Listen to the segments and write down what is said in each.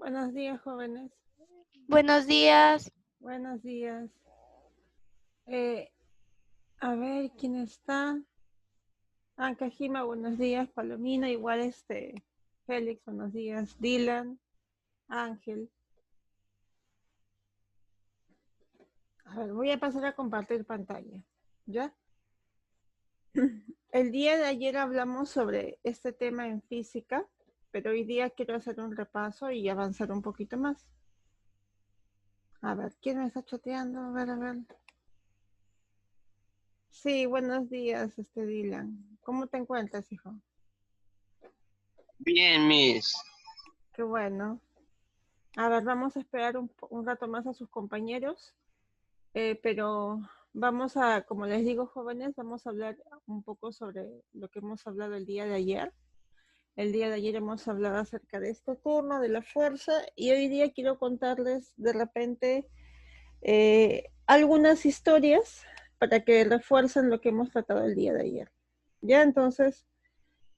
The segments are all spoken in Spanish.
Buenos días, jóvenes. Buenos días. Buenos días. Eh, a ver, ¿quién está? Anca Jima, buenos días. Palomina, igual Félix, buenos días. Dylan, Ángel. A ver, voy a pasar a compartir pantalla. ¿Ya? El día de ayer hablamos sobre este tema en física, pero hoy día quiero hacer un repaso y avanzar un poquito más. A ver, ¿quién me está choteando? A ver, a ver. Sí, buenos días, Dylan. ¿Cómo te encuentras, hijo? Bien, Miss. Qué bueno. A ver, vamos a esperar un rato más a sus compañeros, pero vamos a, como les digo, jóvenes, vamos a hablar un poco sobre lo que hemos hablado el día de ayer. El día de ayer hemos hablado acerca de este turno, de la fuerza, y hoy día quiero contarles de repente algunas historias para que refuercen lo que hemos tratado el día de ayer. Ya, entonces,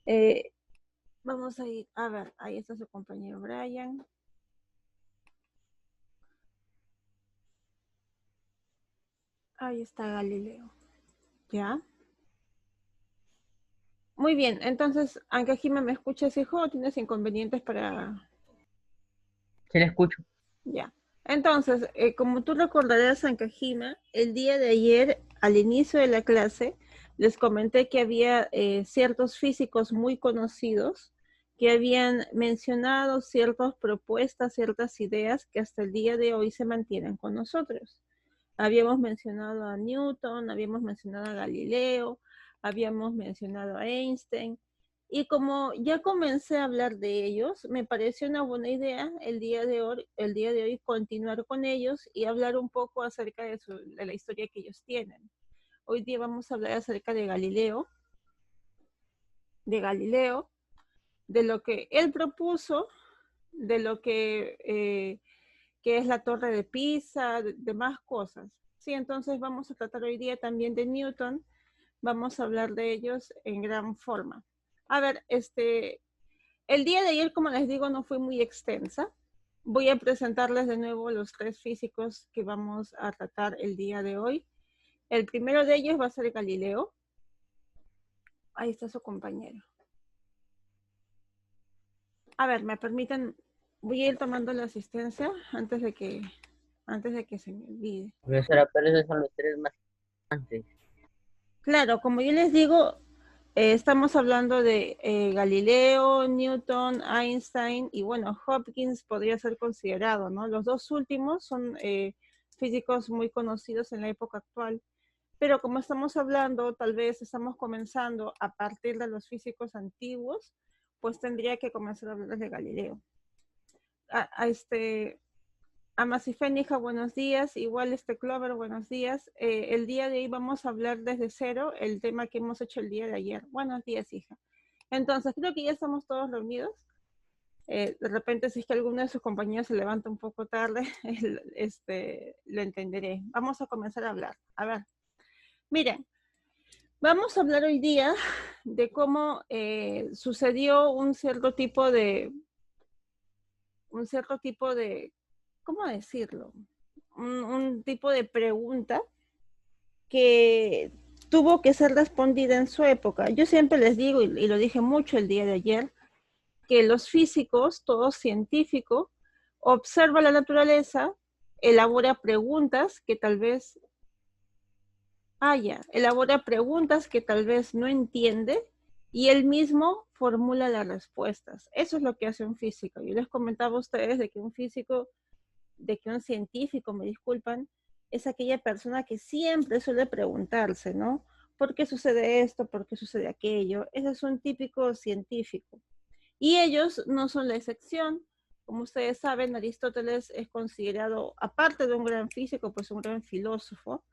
eh, vamos a ir, a ver, ahí está su compañero Brian. Ahí está Galileo. ¿Ya? Muy bien, entonces, Anka Jima, ¿me escuchas, hijo, o tienes inconvenientes para...? Sí, le escucho. Ya. Entonces, como tú recordarás, Anka Jima, el día de ayer, al inicio de la clase, les comenté que había ciertos físicos muy conocidos que habían mencionado ciertas propuestas, ciertas ideas que hasta el día de hoy se mantienen con nosotros. Habíamos mencionado a Newton, habíamos mencionado a Galileo, habíamos mencionado a Einstein, y como ya comencé a hablar de ellos, me pareció una buena idea el día de hoy continuar con ellos y hablar un poco acerca de la historia que ellos tienen. Hoy día vamos a hablar acerca de Galileo, de lo que él propuso, de lo que es la torre de Pisa, de más cosas. Sí, entonces vamos a tratar hoy día también de Newton, vamos a hablar de ellos en gran forma. A ver, el día de ayer, como les digo, no fue muy extensa. Voy a presentarles de nuevo los tres físicos que vamos a tratar el día de hoy. El primero de ellos va a ser Galileo. Ahí está su compañero. A ver, me permiten, voy a ir tomando la asistencia antes de que se me olvide. Profesora, pero esos son los tres más importantes. Claro, como yo les digo, estamos hablando de Galileo, Newton, Einstein y bueno, Hopkins podría ser considerado, ¿no? Los dos últimos son físicos muy conocidos en la época actual, pero como estamos hablando, tal vez estamos comenzando a partir de los físicos antiguos, pues tendría que comenzar a hablar de Galileo. Amasifénija, buenos días. Igual Clover, buenos días. El día de hoy vamos a hablar desde cero el tema que hemos hecho el día de ayer. Buenos días, hija. Entonces, creo que ya estamos todos reunidos. De repente, si es que alguno de sus compañeros se levanta un poco tarde, lo entenderé. Vamos a comenzar a hablar. A ver, miren, vamos a hablar hoy día de cómo sucedió un cierto tipo de, ¿cómo decirlo? Un tipo de pregunta que tuvo que ser respondida en su época. Yo siempre les digo, y lo dije mucho el día de ayer, que los físicos, todo científico, observa la naturaleza, elabora preguntas que tal vez no entiende y él mismo formula las respuestas. Eso es lo que hace un físico. Yo les comentaba a ustedes de que un científico, me disculpan, es aquella persona que siempre suele preguntarse, ¿no? ¿Por qué sucede esto? ¿Por qué sucede aquello? Ese es un típico científico. Y ellos no son la excepción. Como ustedes saben, Aristóteles es considerado, aparte de un gran físico, pues un gran filósofo.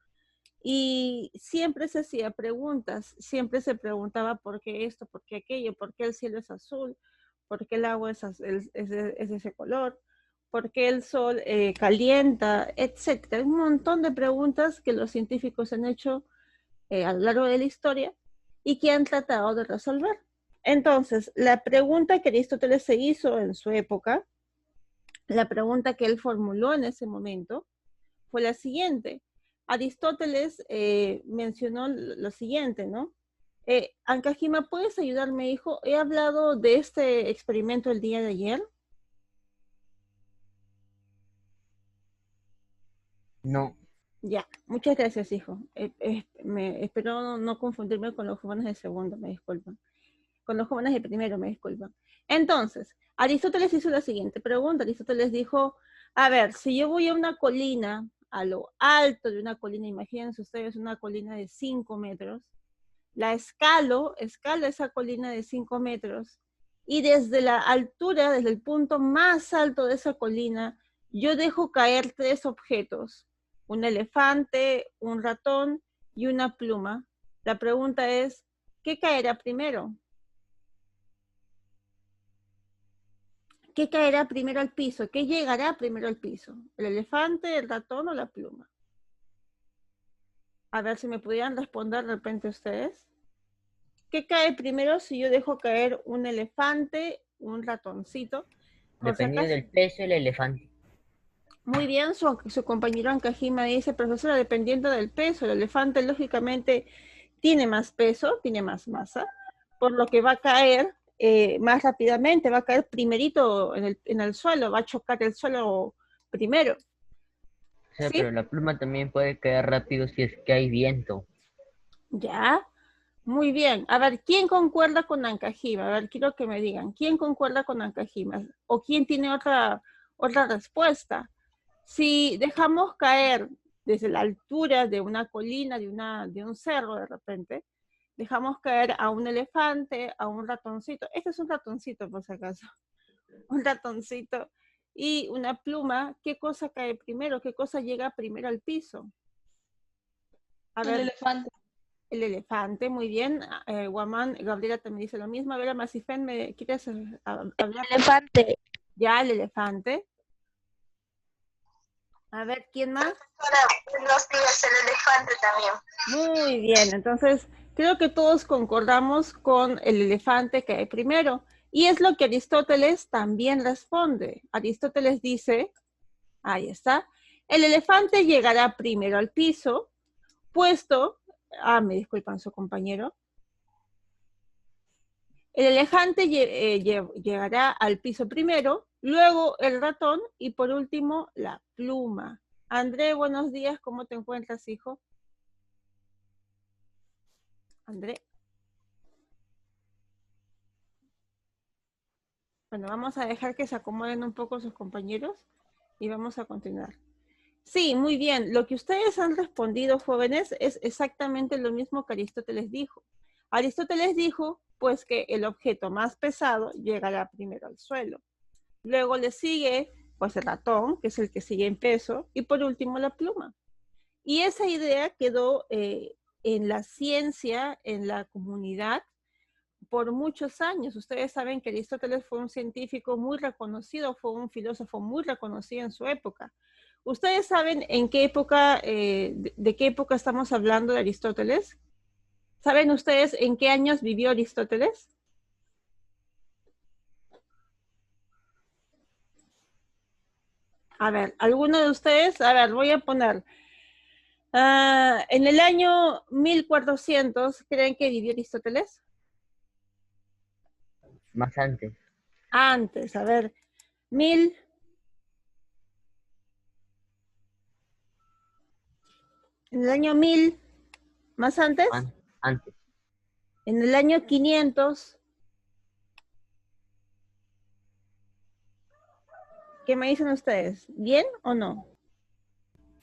Y siempre se hacía preguntas, siempre se preguntaba por qué esto, por qué aquello, por qué el cielo es azul, por qué el agua es de ese color, por qué el sol calienta, etcétera. Un montón de preguntas que los científicos han hecho a lo largo de la historia y que han tratado de resolver. Entonces, la pregunta que Aristóteles se hizo en su época La pregunta que él formuló en ese momento fue la siguiente. Aristóteles mencionó lo siguiente, ¿no? Ankajima, ¿puedes ayudarme, hijo? He hablado de este experimento el día de ayer. No, Ya, muchas gracias, hijo. Espero no confundirme con los jóvenes de segundo, me disculpan. Con los jóvenes de primero, me disculpan. Entonces, Aristóteles hizo la siguiente pregunta. Aristóteles dijo, a ver, si yo voy a una colina, a lo alto de una colina, imagínense ustedes una colina de 5 metros, la escalo esa colina de 5 metros, y desde la altura, desde el punto más alto de esa colina, yo dejo caer 3 objetos, un elefante, un ratón y una pluma. La pregunta es, ¿qué caerá primero? ¿Qué caerá primero al piso? ¿Qué llegará primero al piso? ¿El elefante, el ratón o la pluma? A ver si me pudieran responder de repente ustedes. ¿Qué cae primero si yo dejo caer un elefante, un ratoncito? Por si dependiendo acaso. del peso del elefante. Muy bien, su compañero Ankajima dice, profesora, dependiendo del peso, el elefante lógicamente tiene más peso, tiene más masa, por lo que va a caer más rápidamente, va a caer primerito en el suelo, va a chocar el suelo primero, O sea, ¿sí? pero la pluma también puede caer rápido si es que hay viento. Ya, muy bien. A ver, ¿quién concuerda con Ankajima? A ver, quiero que me digan, ¿quién concuerda con Ankajima? ¿O quién tiene otra respuesta? Si dejamos caer desde la altura de una colina, de un cerro de repente, dejamos caer a un elefante, a un ratoncito. Este es un ratoncito, por si acaso. Un ratoncito y una pluma. ¿Qué cosa cae primero? ¿Qué cosa llega primero al piso? A El ver, elefante. el elefante, muy bien. Guamán, Gabriela también dice lo mismo. A ver, Masifen, ¿me quieres hablar? Elefante. Ya, el elefante. A ver, ¿quién más? Buenos días, el elefante también. Muy bien, entonces creo que todos concordamos con el elefante que hay primero. Y es lo que Aristóteles también responde. Aristóteles dice, ahí está, el elefante llegará primero al piso, puesto, me disculpan su compañero, el elefante llegará al piso primero, luego el ratón y por último la pluma. André, buenos días, ¿cómo te encuentras, hijo? André. Bueno, vamos a dejar que se acomoden un poco sus compañeros y vamos a continuar. Sí, muy bien. Lo que ustedes han respondido, jóvenes, es exactamente lo mismo que Aristóteles dijo. Aristóteles dijo, pues, que el objeto más pesado llegará primero al suelo. Luego le sigue, pues, el ratón, que es el que sigue en peso, y por último la pluma. Y esa idea quedó en la ciencia, en la comunidad, por muchos años. Ustedes saben que Aristóteles fue un científico muy reconocido, fue un filósofo muy reconocido en su época. ¿Ustedes saben en qué época, de qué época estamos hablando de Aristóteles? ¿Saben ustedes en qué años vivió Aristóteles? A ver, ¿alguno de ustedes? A ver, voy a poner. En el año 1400, ¿creen que vivió Aristóteles? Más antes. Antes, a ver, mil, en el año 1000, más antes, Antes. en el año 500, ¿qué me dicen ustedes? ¿Bien o no?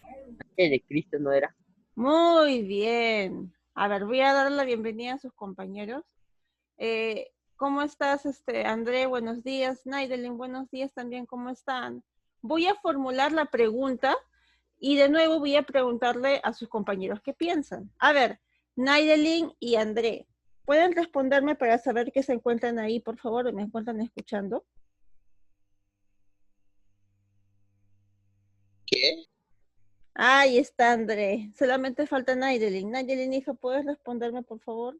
Antes de Cristo no era. Muy bien. A ver, voy a dar la bienvenida a sus compañeros. ¿Cómo estás, André? Buenos días. Naidelin, buenos días también. ¿Cómo están? Voy a formular la pregunta y de nuevo voy a preguntarle a sus compañeros qué piensan. A ver, Naidelin y André, ¿pueden responderme para saber que se encuentran ahí, por favor, o me encuentran escuchando? ¿Qué? Ahí está, André. Solamente falta Naidelin. Naidelin, hija, ¿puedes responderme, por favor?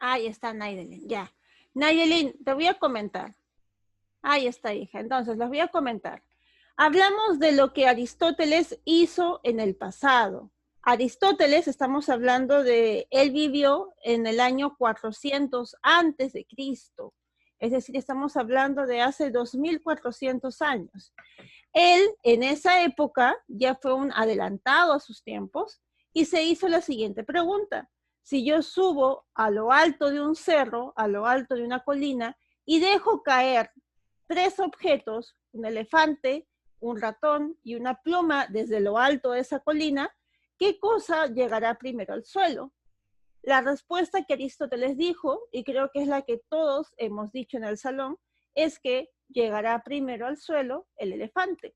Ahí está Naydelin, ya. Naydelin, te voy a comentar. Ahí está, hija. Entonces, les voy a comentar. Hablamos de lo que Aristóteles hizo en el pasado. Aristóteles, estamos hablando de, él vivió en el año 400 antes de Cristo. Es decir, estamos hablando de hace 2400 años. Él, en esa época, ya fue un adelantado a sus tiempos y se hizo la siguiente pregunta. Si yo subo a lo alto de un cerro, a lo alto de una colina, y dejo caer 3 objetos, un elefante, un ratón y una pluma desde lo alto de esa colina, ¿qué cosa llegará primero al suelo? La respuesta que Aristóteles dijo, y creo que es la que todos hemos dicho en el salón, es que llegará primero al suelo el elefante.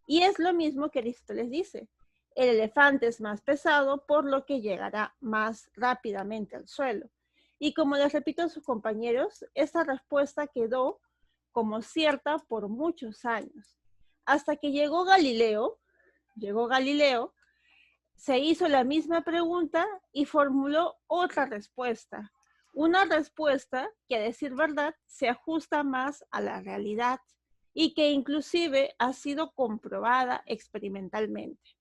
Y es lo mismo que Aristóteles dice. El elefante es más pesado, por lo que llegará más rápidamente al suelo. Y como les repito a sus compañeros, esta respuesta quedó como cierta por muchos años. Hasta que llegó Galileo, se hizo la misma pregunta y formuló otra respuesta. Una respuesta que, a decir verdad, se ajusta más a la realidad y que inclusive ha sido comprobada experimentalmente.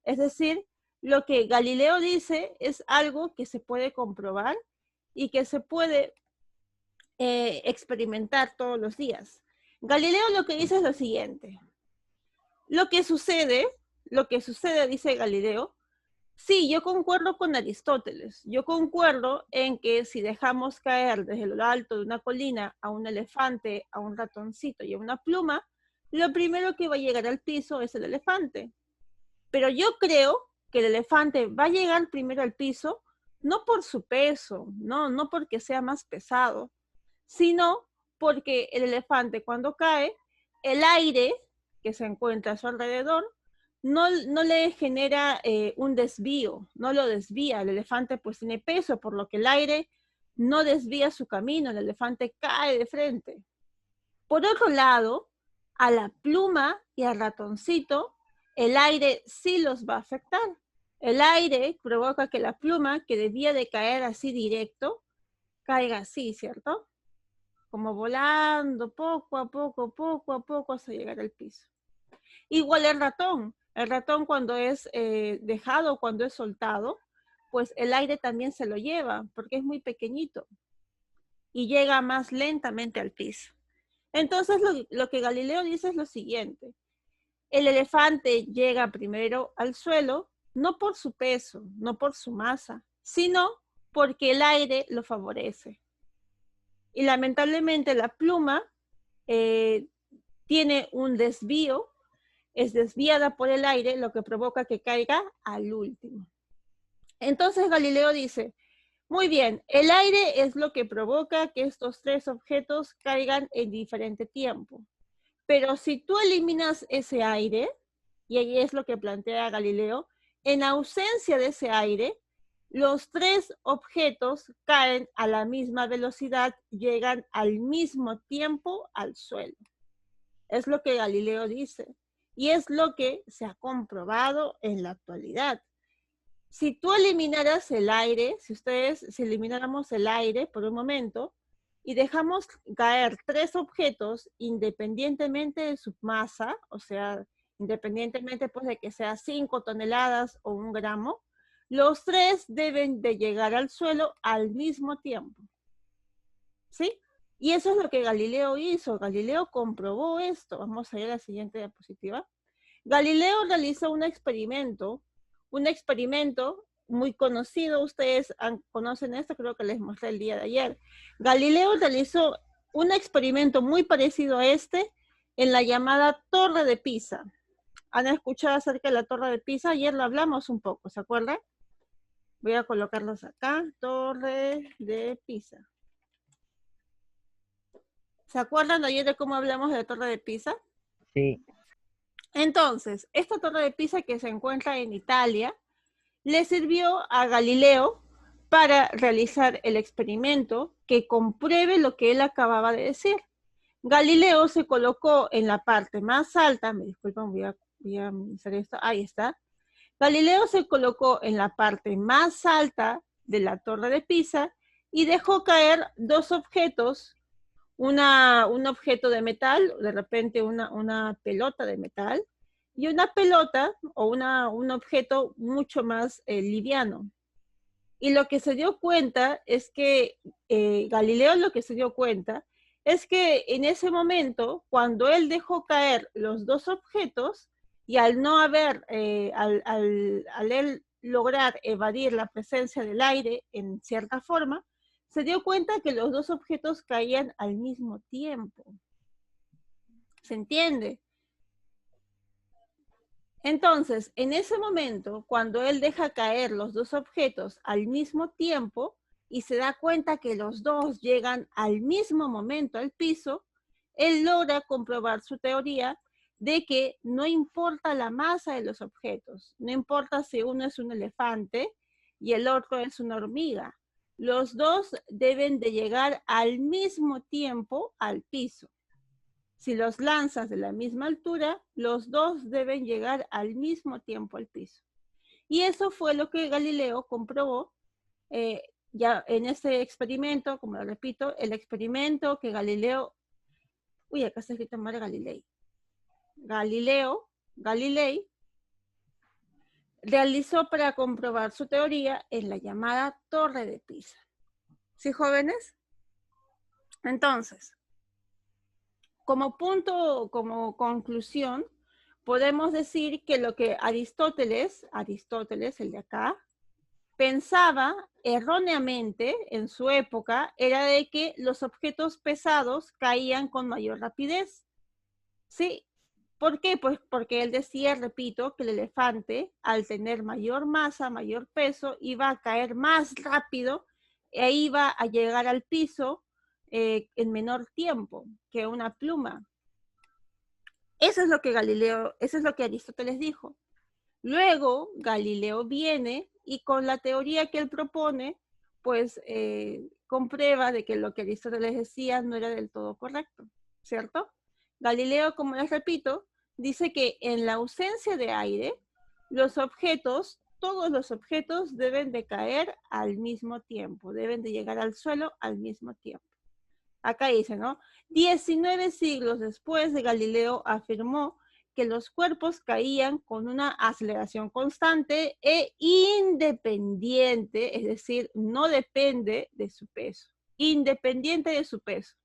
Es decir, lo que Galileo dice es algo que se puede comprobar y que se puede experimentar todos los días. Galileo lo que dice es lo siguiente. Lo que sucede, dice Galileo, sí, yo concuerdo con Aristóteles. Yo concuerdo en que si dejamos caer desde lo alto de una colina a un elefante, a un ratoncito y a una pluma, lo primero que va a llegar al piso es el elefante. Pero yo creo que el elefante va a llegar primero al piso, no por su peso, no porque sea más pesado, sino porque el elefante cuando cae, el aire que se encuentra a su alrededor no le genera un desvío, no lo desvía. El elefante pues tiene peso, por lo que el aire no desvía su camino, el elefante cae de frente. Por otro lado, a la pluma y al ratoncito, el aire sí los va a afectar. El aire provoca que la pluma, que debía de caer así directo, caiga así, ¿cierto? Como volando poco a poco hasta llegar al piso. Igual el ratón cuando es dejado, cuando es soltado, pues el aire también se lo lleva, porque es muy pequeñito y llega más lentamente al piso. Entonces lo que Galileo dice es lo siguiente. El elefante llega primero al suelo, no por su peso, no por su masa, sino porque el aire lo favorece. Y lamentablemente la pluma tiene un desvío, es desviada por el aire, lo que provoca que caiga al último. Entonces Galileo dice, muy bien, el aire es lo que provoca que estos 3 objetos caigan en diferente tiempo. Pero si tú eliminas ese aire, y ahí es lo que plantea Galileo, en ausencia de ese aire, los 3 objetos caen a la misma velocidad, llegan al mismo tiempo al suelo. Es lo que Galileo dice. Y es lo que se ha comprobado en la actualidad. Si tú eliminaras el aire, si elimináramos el aire por un momento y dejamos caer 3 objetos independientemente de su masa, o sea, independientemente pues de que sea 5 toneladas o 1 gramo, los 3 deben de llegar al suelo al mismo tiempo. ¿Sí? Y eso es lo que Galileo hizo. Galileo comprobó esto. Vamos a ir a la siguiente diapositiva. Galileo realizó un experimento muy conocido. Ustedes conocen esto, creo que les mostré el día de ayer. Galileo realizó un experimento muy parecido a este en la llamada Torre de Pisa. ¿Han escuchado acerca de la Torre de Pisa? Ayer lo hablamos un poco, ¿se acuerdan? Voy a colocarlos acá. Torre de Pisa. ¿Se acuerdan ayer de cómo hablamos de la Torre de Pisa? Sí. Entonces, esta Torre de Pisa que se encuentra en Italia, le sirvió a Galileo para realizar el experimento que compruebe lo que él acababa de decir. Galileo se colocó en la parte más alta, me disculpan, voy a hacer esto, ahí está. Galileo se colocó en la parte más alta de la Torre de Pisa y dejó caer dos objetos, un objeto de metal, de repente una pelota de metal, y una pelota o un objeto mucho más liviano. Y lo que se dio cuenta es que, Galileo lo que se dio cuenta es que en ese momento, cuando él dejó caer los dos objetos, y al no haber, al él lograr evadir la presencia del aire en cierta forma, se dio cuenta que los dos objetos caían al mismo tiempo. ¿Se entiende? Entonces, en ese momento, cuando él deja caer los dos objetos al mismo tiempo y se da cuenta que los dos llegan al mismo momento al piso, él logra comprobar su teoría de que no importa la masa de los objetos, no importa si uno es un elefante y el otro es una hormiga, los dos deben de llegar al mismo tiempo al piso. Si los lanzas de la misma altura, los dos deben llegar al mismo tiempo al piso. Y eso fue lo que Galileo comprobó ya en este experimento, como lo repito, el experimento que Galileo, uy, acá está escrito mal Galilei. Galilei realizó para comprobar su teoría en la llamada Torre de Pisa. ¿Sí, jóvenes? Entonces, como punto, como conclusión, podemos decir que lo que Aristóteles, el de acá, pensaba erróneamente en su época era de que los objetos pesados caían con mayor rapidez. ¿Sí? ¿Por qué? Pues porque él decía, repito, que el elefante, al tener mayor masa, mayor peso, iba a caer más rápido e iba a llegar al piso en menor tiempo que una pluma. Eso es lo que eso es lo que Aristóteles dijo. Luego, Galileo viene y con la teoría que él propone, pues comprueba de que lo que Aristóteles decía no era del todo correcto, ¿cierto? Galileo, como les repito, dice que en la ausencia de aire, los objetos, todos los objetos deben de caer al mismo tiempo, deben de llegar al suelo al mismo tiempo. Acá dice, ¿no? 19 siglos después de Galileo afirmó que los cuerpos caían con una aceleración constante e independiente, es decir, no depende de su peso, independiente de su peso.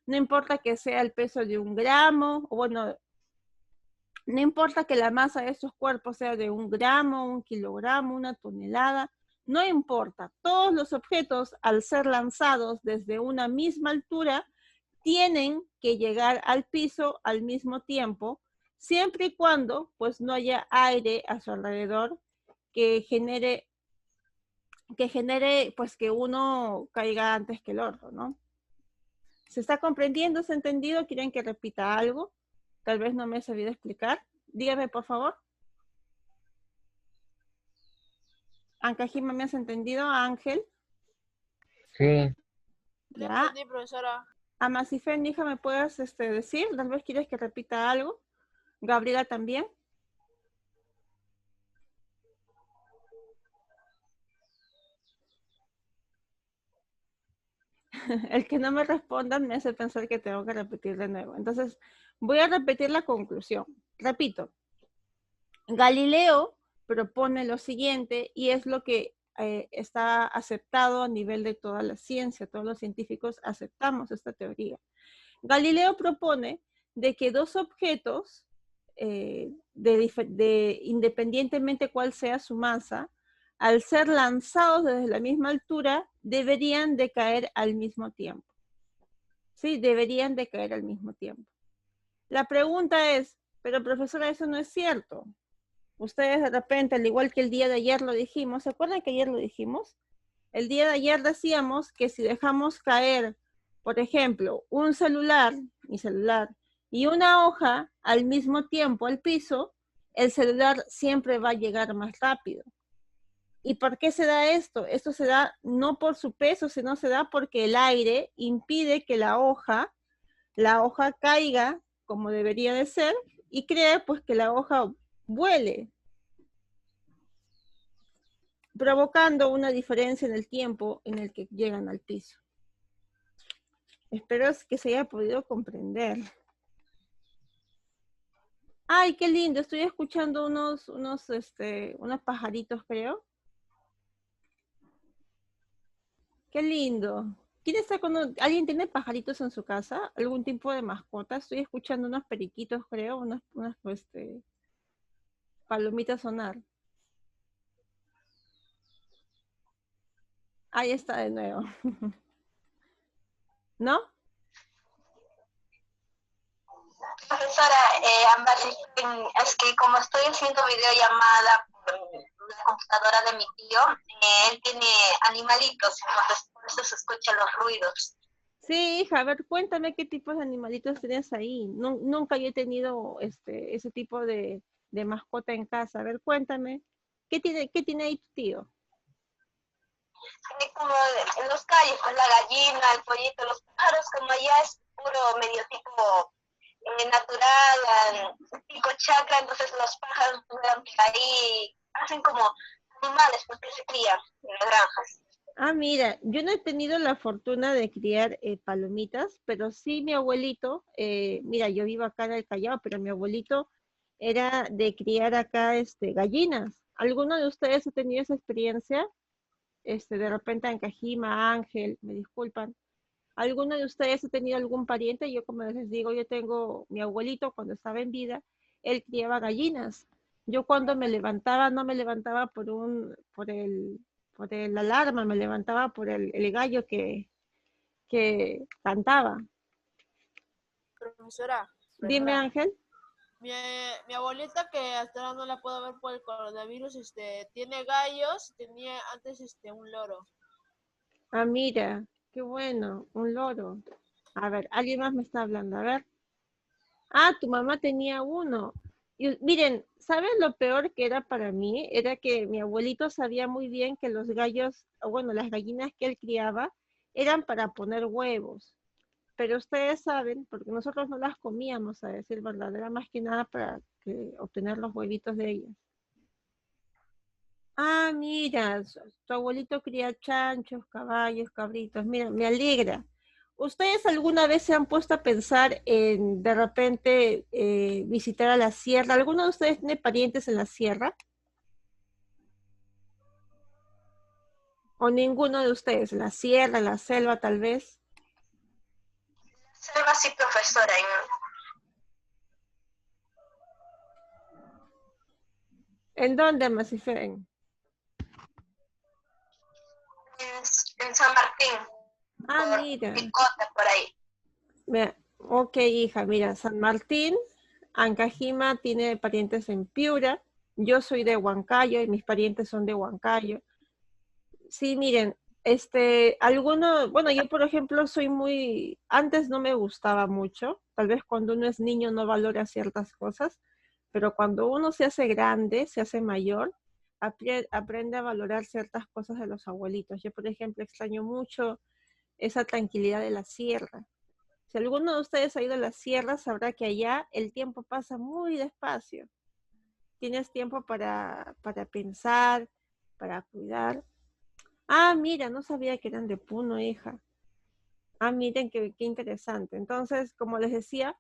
No importa que sea el peso de 1 gramo, o bueno, no importa que la masa de estos cuerpos sea de 1 gramo, 1 kilogramo, 1 tonelada, no importa. Todos los objetos, al ser lanzados desde una misma altura, tienen que llegar al piso al mismo tiempo, siempre y cuando pues no haya aire a su alrededor que genere pues que uno caiga antes que el otro, ¿no? ¿Se está comprendiendo? ¿Se ha entendido? ¿Quieren que repita algo? Tal vez no me he sabido explicar. Dígame, por favor. Ancajima, ¿me has entendido? Ángel. Sí, Ya. Entendí, profesora. Amasifen, hija, ¿me puedes decir? Tal vez quieres que repita algo. Gabriela también. El que no me respondan me hace pensar que tengo que repetir de nuevo. Entonces, voy a repetir la conclusión. Repito. Galileo propone lo siguiente y es lo que está aceptado a nivel de toda la ciencia. Todos los científicos aceptamos esta teoría. Galileo propone de que dos objetos, independientemente cuál sea su masa, al ser lanzados desde la misma altura, deberían de caer al mismo tiempo. Sí, deberían de caer al mismo tiempo. La pregunta es, pero profesora, eso no es cierto. Ustedes de repente, al igual que el día de ayer lo dijimos, ¿se acuerdan que ayer lo dijimos? El día de ayer decíamos que si dejamos caer, por ejemplo, un celular, mi celular, y una hoja al mismo tiempo al piso, el celular siempre va a llegar más rápido. ¿Y por qué se da esto? Esto se da no por su peso, sino se da porque el aire impide que la hoja caiga como debería de ser y crea pues que la hoja vuele. provocando una diferencia en el tiempo en el que llegan al piso. Espero que se haya podido comprender. Ay, qué lindo, estoy escuchando unos pajaritos, creo. Qué lindo. ¿Quién está ¿Alguien tiene pajaritos en su casa? ¿Algún tipo de mascota? Estoy escuchando unos periquitos, creo, unas palomitas sonar. Ahí está de nuevo. ¿No? Profesora, es que como estoy haciendo videollamada por la computadora de mi tío, él tiene animalitos, entonces por eso se escuchan los ruidos. Sí, hija, a ver, cuéntame qué tipos de animalitos tienes ahí. Nunca yo he tenido ese tipo de mascota en casa. A ver, cuéntame. ¿Qué tiene ahí tu tío? Tiene como en los calles, pues la gallina, el pollito, los pájaros, como allá es puro medio tipo natural, tipo chacra, entonces los pájaros duran ahí, hacen como animales porque se crían en las granjas. Ah, mira, yo no he tenido la fortuna de criar palomitas, pero sí mi abuelito, mira, yo vivo acá en el Callao, pero mi abuelito era de criar acá gallinas. ¿Alguno de ustedes ha tenido esa experiencia? De repente en Cajima, Ángel, me disculpan. ¿Alguno de ustedes ha tenido algún pariente? Yo, como les digo, yo tengo mi abuelito cuando estaba en vida, él criaba gallinas. Yo cuando me levantaba, no me levantaba por el alarma, me levantaba por el gallo que cantaba. Profesora, Dime, Ángel. mi abuelita, que hasta ahora no la puedo ver por el coronavirus, tiene gallos, tenía antes un loro. Ah, mira, qué bueno, un loro. A ver, alguien más me está hablando, a ver. Ah, tu mamá tenía uno. Y, miren, ¿saben lo peor que era para mí? Era que mi abuelito sabía muy bien que los gallos, o bueno, las gallinas que él criaba, eran para poner huevos. Pero ustedes saben, porque nosotros no las comíamos, a decir verdad, era más que nada para obtener los huevitos de ellas. Ah, mira, tu abuelito cría chanchos, caballos, cabritos. Mira, me alegra. ¿Ustedes alguna vez se han puesto a pensar en de repente visitar a la sierra? ¿Alguno de ustedes tiene parientes en la sierra? ¿O ninguno de ustedes? ¿En la sierra, en la selva tal vez? Selva sí, profesora, ¿En dónde, Masifen? en San Martín, Ah, por mira. Picota, por ahí. Ok, hija, mira, San Martín, Ancajima tiene parientes en Piura, yo soy de Huancayo y mis parientes son de Huancayo. Sí, miren, bueno, yo por ejemplo antes no me gustaba mucho, tal vez cuando uno es niño no valora ciertas cosas, pero cuando uno se hace grande, se hace mayor, aprende a valorar ciertas cosas de los abuelitos. Yo, por ejemplo, extraño mucho esa tranquilidad de la sierra. Si alguno de ustedes ha ido a la sierra, sabrá que allá el tiempo pasa muy despacio. Tienes tiempo para pensar, para cuidar. Ah, mira, no sabía que eran de Puno, hija. Ah, miren qué interesante. Entonces, como les decía,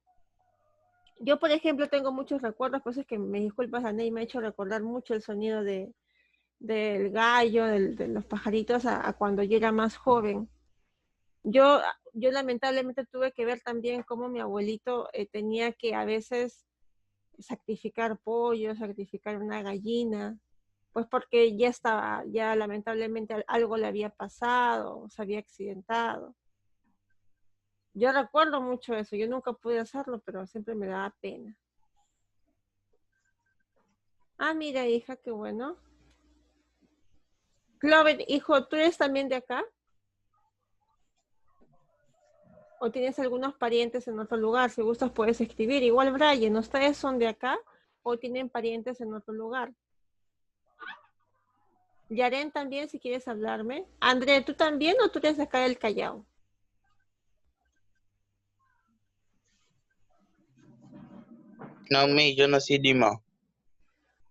yo, por ejemplo, tengo muchos recuerdos, pues es que me disculpas, Aney, me ha hecho recordar mucho el sonido del gallo, de los pajaritos, a cuando yo era más joven. Yo, yo lamentablemente tuve que ver también cómo mi abuelito tenía que a veces sacrificar pollo, sacrificar una gallina, pues porque ya lamentablemente algo le había pasado, se había accidentado. Yo recuerdo mucho eso, yo nunca pude hacerlo, pero siempre me daba pena. Ah, mira, hija, qué bueno. Clover, hijo, ¿tú eres también de acá? ¿O tienes algunos parientes en otro lugar? Si gustas puedes escribir. Igual, Brian, ¿ustedes son de acá o tienen parientes en otro lugar? Yaren también, si quieres hablarme. André, ¿tú también o tú eres de acá del Callao? No, yo nací en Lima.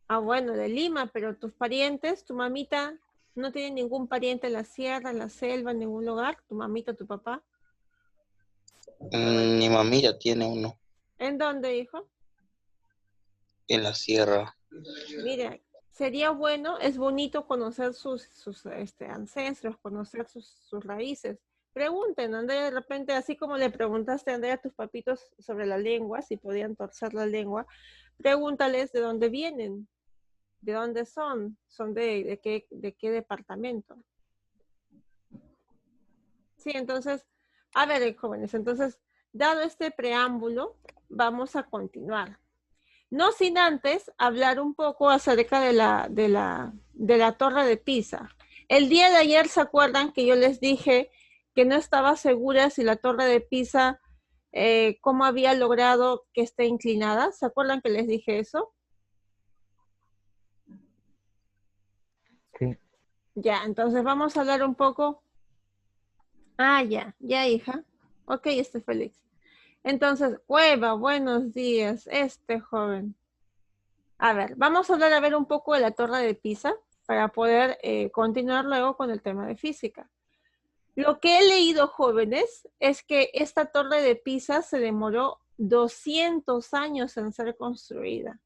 Ah, bueno, de Lima, pero tus parientes, tu mamita, ¿No tienen ningún pariente en la sierra, en la selva, en ningún lugar? ¿Tu mamita, tu papá? Mi mamilla tiene uno ¿En dónde, hijo? en la sierra. Mira, sería bueno, es bonito conocer sus ancestros, conocer sus raíces. Pregunten, Andrea, de repente, así como le preguntaste, Andrea, a tus papitos sobre la lengua, si podían torcer la lengua, pregúntales de dónde vienen, de dónde son de qué departamento. Sí, entonces, a ver, jóvenes, entonces, dado este preámbulo, vamos a continuar. No sin antes hablar un poco acerca de la Torre de Pisa. El día de ayer, ¿se acuerdan que yo les dije que no estaba segura si la Torre de Pisa, cómo había logrado que esté inclinada? ¿Se acuerdan que les dije eso? Sí. Ya, entonces vamos a hablar un poco. Ah, ya, hija. Ok, Félix. Entonces, Cueva, buenos días, joven. A ver, vamos a hablar a ver un poco de la Torre de Pisa para poder continuar luego con el tema de física. Lo que he leído, jóvenes, es que esta Torre de Pisa se demoró 200 años en ser construida.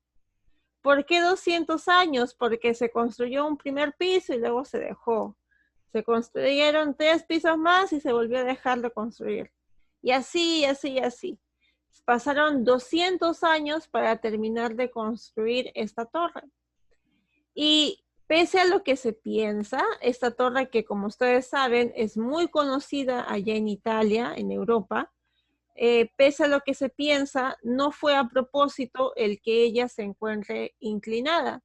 ¿Por qué 200 años? Porque se construyó un primer piso y luego se dejó. Se construyeron 3 pisos más y se volvió a dejar de construir. Y así, así, así. Pasaron 200 años para terminar de construir esta torre. Y pese a lo que se piensa, esta torre que, como ustedes saben, es muy conocida allá en Italia, en Europa, pese a lo que se piensa, no fue a propósito el que ella se encuentre inclinada,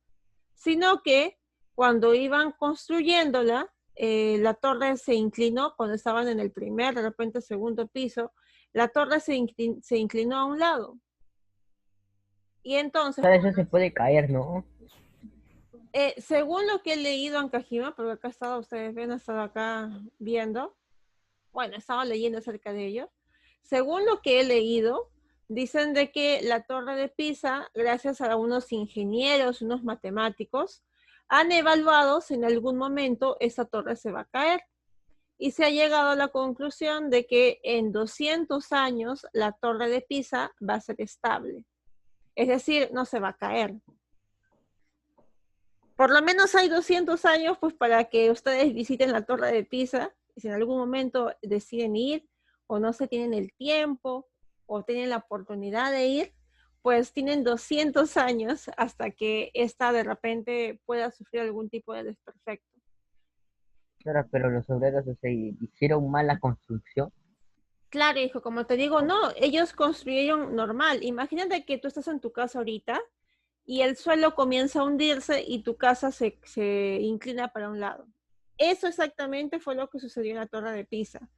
sino que cuando iban construyéndola, la torre se inclinó, cuando estaban en el primer, de repente segundo piso, la torre se inclinó a un lado. Y entonces, Todo eso se puede caer, ¿no? según lo que he leído en Cajima, porque acá estaba, ustedes ven, he estado acá viendo, bueno, estaba leyendo acerca de ello. Según lo que he leído, dicen de que la Torre de Pisa, gracias a unos ingenieros, unos matemáticos, han evaluado si en algún momento esa torre se va a caer. Y se ha llegado a la conclusión de que en 200 años la Torre de Pisa va a ser estable. Es decir, no se va a caer. Por lo menos hay 200 años pues para que ustedes visiten la Torre de Pisa, y si en algún momento deciden ir o no se tienen el tiempo o tienen la oportunidad de ir, pues tienen 200 años hasta que esta de repente pueda sufrir algún tipo de desperfecto. Claro, pero los obreros, o sea, hicieron mal la construcción. Claro, hijo, como te digo, no, ellos construyeron normal. Imagínate que tú estás en tu casa ahorita y el suelo comienza a hundirse y tu casa se inclina para un lado. Eso exactamente fue lo que sucedió en la Torre de Pisa.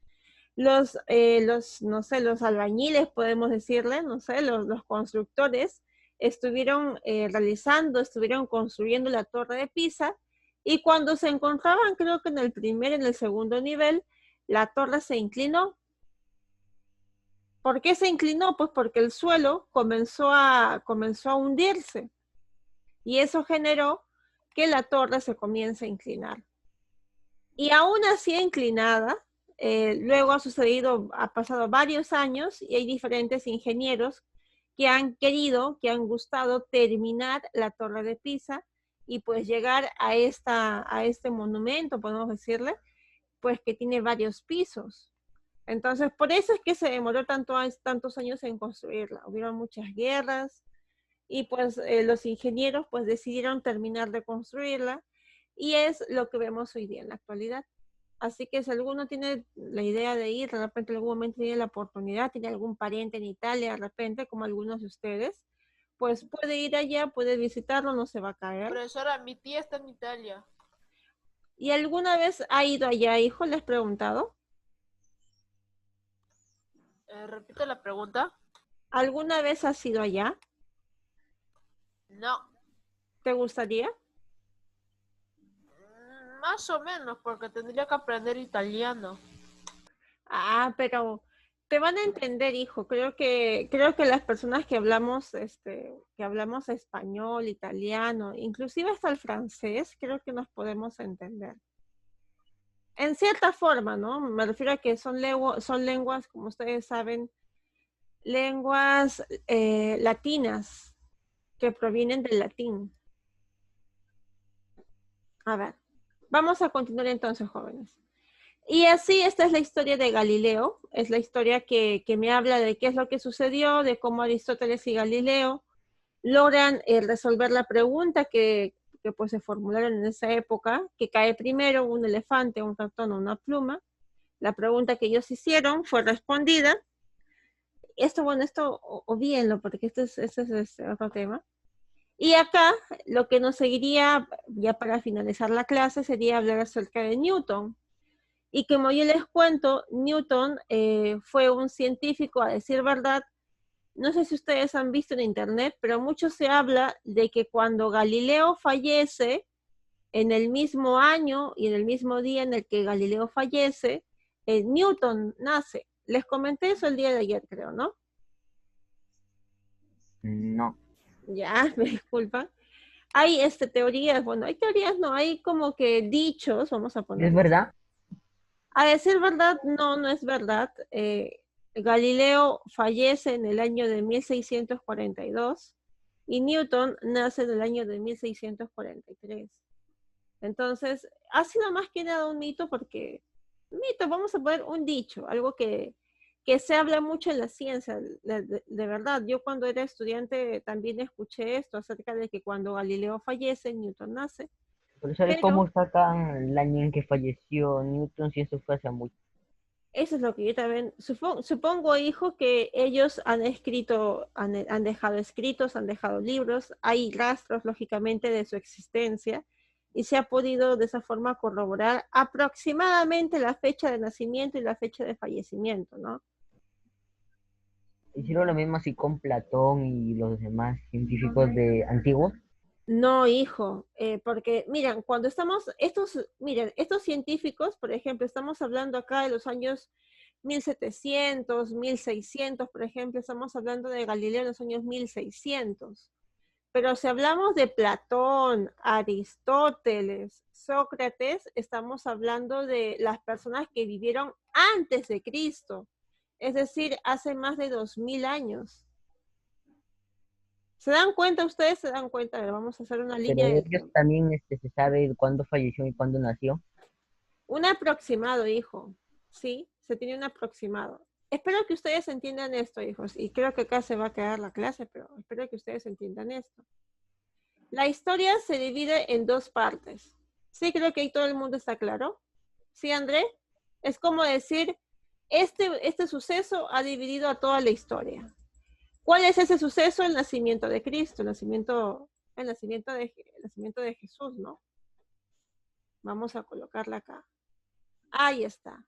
No sé, los albañiles, podemos decirle, no sé, los constructores estuvieron estuvieron construyendo la Torre de Pisa y cuando se encontraban, creo que en el primer y en el segundo nivel, la torre se inclinó. ¿Por qué se inclinó? Pues porque el suelo comenzó a hundirse y eso generó que la torre se comience a inclinar. Y aún así inclinada, luego ha pasado varios años y hay diferentes ingenieros que han querido, que han gustado terminar la Torre de Pisa y pues llegar a este monumento, podemos decirle, pues que tiene varios pisos. Entonces, por eso es que se demoró tantos años en construirla. Hubieron muchas guerras y pues los ingenieros pues decidieron terminar de construirla y es lo que vemos hoy día en la actualidad. Así que si alguno tiene la idea de ir, de repente en algún momento tiene la oportunidad, tiene algún pariente en Italia, de repente, como algunos de ustedes, pues puede ir allá, puede visitarlo, no se va a caer. Profesora, mi tía está en Italia. ¿Y alguna vez ha ido allá, hijo? ¿Le has preguntado? Repite la pregunta. ¿Alguna vez has ido allá? No. ¿Te gustaría? Más o menos, porque tendría que aprender italiano. Ah, pero te van a entender, hijo. Creo que las personas que hablamos español, italiano, inclusive hasta el francés, creo que nos podemos entender. En cierta forma, ¿no? Me refiero a que son lenguas, como ustedes saben, lenguas latinas que provienen del latín. A ver, vamos a continuar entonces, jóvenes. Y así, esta es la historia de Galileo, es la historia que me habla de qué es lo que sucedió, de cómo Aristóteles y Galileo logran resolver la pregunta que pues se formularon en esa época, que cae primero un elefante, un ratón o una pluma. La pregunta que ellos hicieron fue respondida. Esto, bueno, esto obvíenlo, porque este es otro tema. Y acá, lo que nos seguiría, ya para finalizar la clase, sería hablar acerca de Newton. Y como yo les cuento, Newton fue un científico, a decir verdad. No sé si ustedes han visto en internet, pero mucho se habla de que cuando Galileo fallece, en el mismo año y en el mismo día en el que Galileo fallece, Newton nace. Les comenté eso el día de ayer, creo, ¿no? No. Ya, me disculpan. Hay teorías, bueno, hay teorías, no, hay como que dichos, vamos a poner. ¿Es verdad? A decir verdad, no es verdad. Galileo fallece en el año de 1642 y Newton nace en el año de 1643. Entonces, ha sido más que nada un mito porque, vamos a poner un dicho, algo que se habla mucho en la ciencia, de verdad. Yo cuando era estudiante también escuché esto acerca de que cuando Galileo fallece, Newton nace. Pero ¿sabes Pero cómo sacan el año en que falleció Newton si eso fue hace mucho? eso es lo que yo también supongo, hijo, que ellos han escrito, han dejado escritos, han dejado libros, hay rastros, lógicamente, de su existencia, y se ha podido de esa forma corroborar aproximadamente la fecha de nacimiento y la fecha de fallecimiento, ¿no? ¿Hicieron lo mismo así con Platón y los demás científicos de antiguos? No, hijo, porque miren, estos científicos, por ejemplo, estamos hablando acá de los años 1700, 1600, por ejemplo, estamos hablando de Galileo en los años 1600. Pero si hablamos de Platón, Aristóteles, Sócrates, estamos hablando de las personas que vivieron antes de Cristo, es decir, hace más de 2000 años. ¿Se dan cuenta ustedes? ¿Se dan cuenta? A ver, vamos a hacer una línea Pero de ellos tiempo. también se sabe cuándo falleció y cuándo nació. Un aproximado, hijo. Sí, se tiene un aproximado. Espero que ustedes entiendan esto, hijos, y creo que acá se va a quedar la clase, pero espero que ustedes entiendan esto. La historia se divide en dos partes. Sí, creo que ahí todo el mundo está claro. ¿Sí, André? Es como decir, este suceso ha dividido a toda la historia. ¿Cuál es ese suceso? El nacimiento de Cristo, el nacimiento de Jesús, ¿no? Vamos a colocarla acá. Ahí está.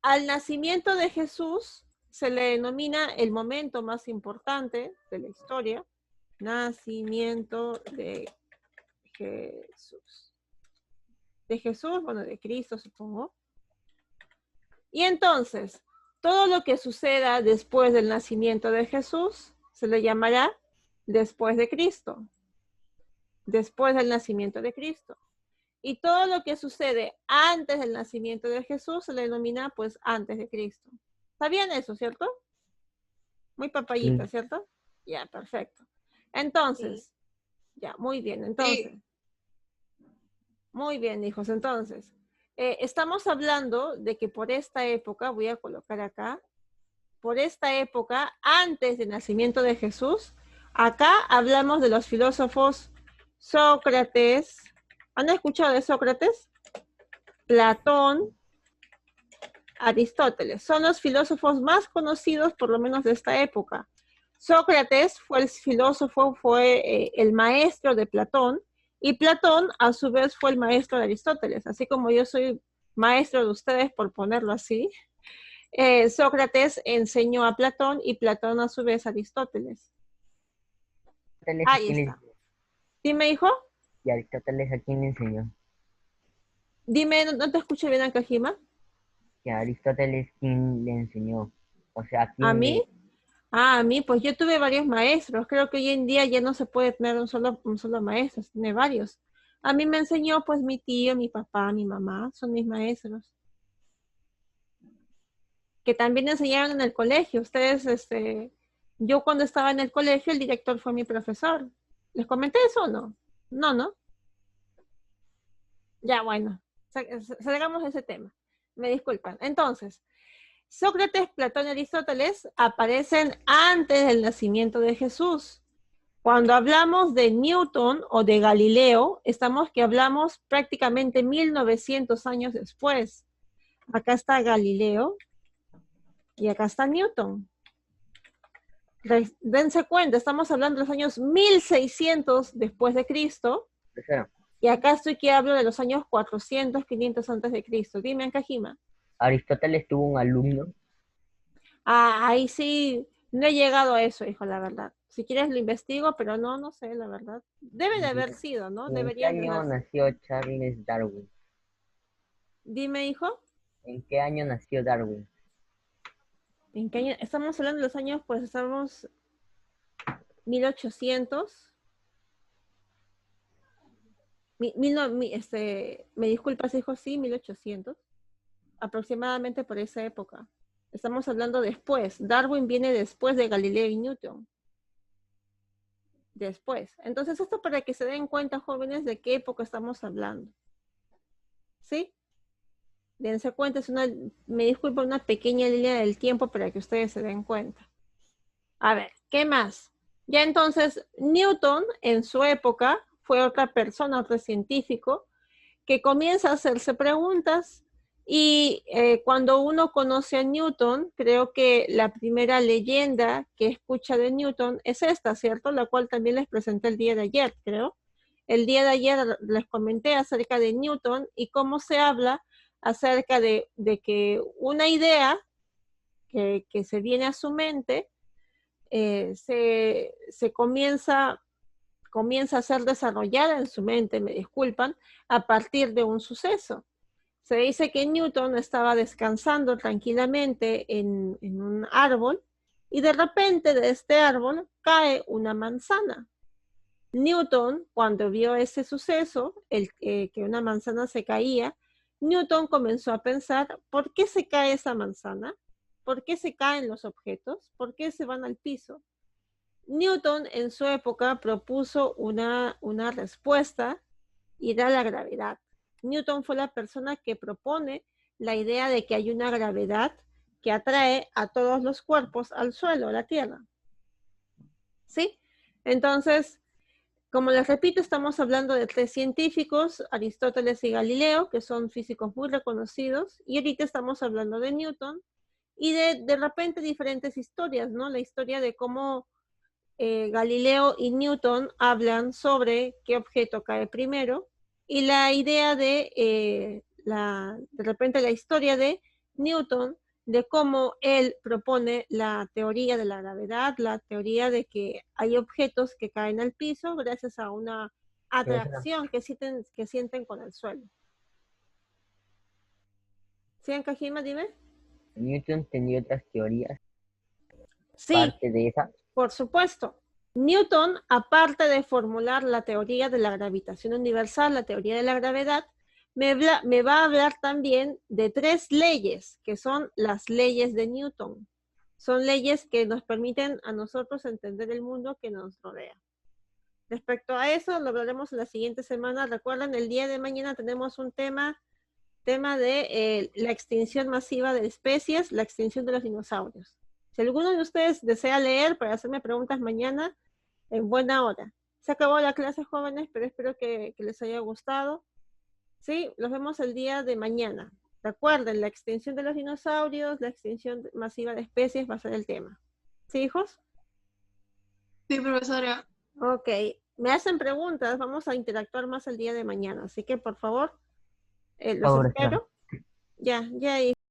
Al nacimiento de Jesús se le denomina el momento más importante de la historia. Nacimiento de Jesús. De Jesús, bueno, de Cristo, supongo. Y entonces, todo lo que suceda después del nacimiento de Jesús se le llamará después de Cristo. Después del nacimiento de Cristo. Y todo lo que sucede antes del nacimiento de Jesús se le denomina, pues, antes de Cristo. ¿Sabían eso, cierto? Muy papayita, Sí. ¿cierto? Ya, perfecto. Entonces, ya, muy bien. Entonces, muy bien, hijos. Entonces, estamos hablando de que por esta época, voy a colocar acá, por esta época, antes del nacimiento de Jesús, acá hablamos de los filósofos Sócrates. ¿Han escuchado de Sócrates? Platón, Aristóteles. Son los filósofos más conocidos, por lo menos de esta época. Sócrates fue el filósofo, fue el maestro de Platón, y Platón, a su vez, fue el maestro de Aristóteles. Así como yo soy maestro de ustedes, por ponerlo así, Sócrates enseñó a Platón y Platón, a su vez, a Aristóteles. Ahí está. Dime, hijo. ¿Y Aristóteles a quién le enseñó? Dime, no te escucho bien, Ankajima. ¿Y a Aristóteles quién le enseñó? O sea, ¿a quién ¿A mí? A mí, pues yo tuve varios maestros. Creo que hoy en día ya no se puede tener un solo maestro, tiene varios. A mí me enseñó, pues, mi tío, mi papá, mi mamá, son mis maestros. que también enseñaron en el colegio. Ustedes, yo cuando estaba en el colegio, el director fue mi profesor. ¿Les comenté eso o no? No, ¿no? Ya, bueno, salgamos de ese tema. Me disculpan. Entonces, Sócrates, Platón y Aristóteles aparecen antes del nacimiento de Jesús. Cuando hablamos de Newton o de Galileo, hablamos prácticamente 1900 años después. Acá está Galileo y acá está Newton. Dense cuenta, estamos hablando de los años 1600 después de Cristo. Profesora, Y acá estoy que hablo de los años 400, 500 antes de Cristo. Dime, Ankajima. Aristóteles tuvo un alumno. Ah, ahí sí, no he llegado a eso, hijo, la verdad. Si quieres lo investigo, pero no sé, la verdad. Debe de haber sido, ¿no? ¿En qué Debería de año haber. nació Charles Darwin? Dime, hijo. ¿En qué año nació Darwin? ¿En qué año? Estamos hablando de los años, pues estamos 1800. Me disculpas, hijo, sí, 1800. Aproximadamente por esa época. Estamos hablando después. Darwin viene después de Galileo y Newton. Después. Entonces, esto para que se den cuenta, jóvenes, de qué época estamos hablando. ¿Sí? Dense cuenta, me disculpo, una pequeña línea del tiempo para que ustedes se den cuenta. A ver, ¿qué más? Ya entonces, Newton, en su época, fue otra persona, otro científico, que comienza a hacerse preguntas. Y cuando uno conoce a Newton, creo que la primera leyenda que escucha de Newton es esta, ¿cierto? La cual también les presenté el día de ayer, creo. El día de ayer les comenté acerca de Newton y cómo se habla acerca de que una idea que se viene a su mente se comienza a ser desarrollada en su mente, me disculpan, a partir de un suceso. Se dice que Newton estaba descansando tranquilamente en un árbol y de repente de este árbol cae una manzana. Newton, cuando vio ese suceso, que una manzana se caía, Newton comenzó a pensar, ¿por qué se cae esa manzana? ¿Por qué se caen los objetos? ¿Por qué se van al piso? Newton en su época propuso una respuesta y era la gravedad. Newton fue la persona que propone la idea de que hay una gravedad que atrae a todos los cuerpos al suelo, a la Tierra. ¿Sí? Entonces, como les repito, estamos hablando de tres científicos, Aristóteles y Galileo, que son físicos muy reconocidos, y ahorita estamos hablando de Newton, y de repente diferentes historias, ¿no? La historia de cómo Galileo y Newton hablan sobre qué objeto cae primero, y la idea de repente la historia de Newton, de cómo él propone la teoría de la gravedad, la teoría de que hay objetos que caen al piso gracias a una atracción que sienten con el suelo. ¿Sí, Ankajima, dime? Newton tenía otras teorías. Sí. Parte de esa. Por supuesto. Newton, aparte de formular la teoría de la gravitación universal, la teoría de la gravedad, me va a hablar también de tres leyes, que son las leyes de Newton. Son leyes que nos permiten a nosotros entender el mundo que nos rodea. Respecto a eso, lo hablaremos en la siguiente semana. Recuerden, el día de mañana tenemos un tema de la extinción masiva de especies, la extinción de los dinosaurios. Si alguno de ustedes desea leer para hacerme preguntas mañana, en buena hora. Se acabó la clase, jóvenes, pero espero que les haya gustado. Sí, los vemos el día de mañana. Recuerden, la extinción de los dinosaurios, la extinción masiva de especies va a ser el tema. ¿Sí, hijos? Sí, profesora. Ok, me hacen preguntas, vamos a interactuar más el día de mañana, así que por favor, los espero. Ya,